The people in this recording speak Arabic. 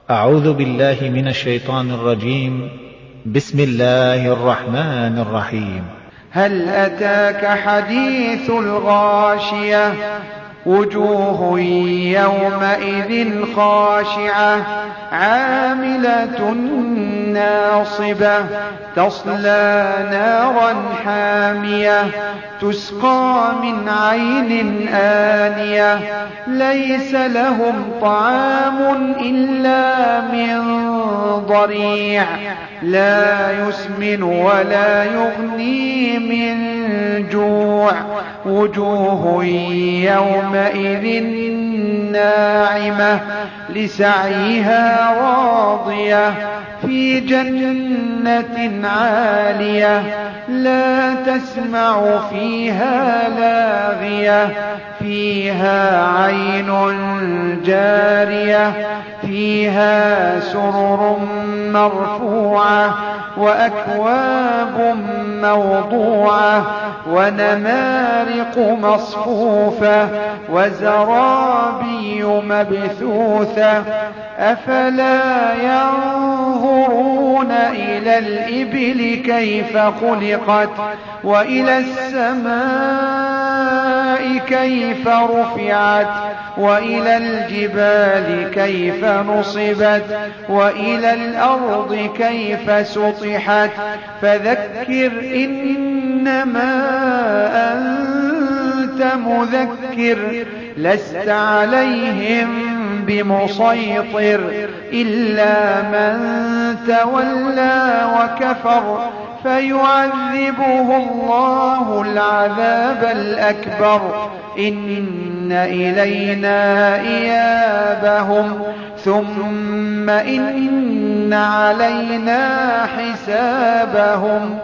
أعوذ بالله من الشيطان الرجيم. بسم الله الرحمن الرحيم. هل أتاك حديث الغاشية وجوه يومئذ خاشعة عاملة ناصبة تصلى نارا حامية تسقى من عين آنية ليس لهم طعام إلا من ضريع لا يسمن ولا يغني من جوع وجوه يومئذ ناعمة لسعيها راضية في جنة عالية لا تسمع فيها لاغية فيها عين جارية فيها سرر مرفوعة وأكواب موضوعة ونمارق مصفوفة وزرابي مبثوثة أفلا ينظرون إلى الإبل كيف خلقت وإلى السماء كيف رفعت وإلى الجبال كيف نصبت وإلى الأرض كيف سطحت فذكر إنما أنت مذكر لست عليهم بمسيطر إلا من تولى وكفر فيعذبه الله العذاب الأكبر إن إلينا إيابهم ثم إن علينا حسابهم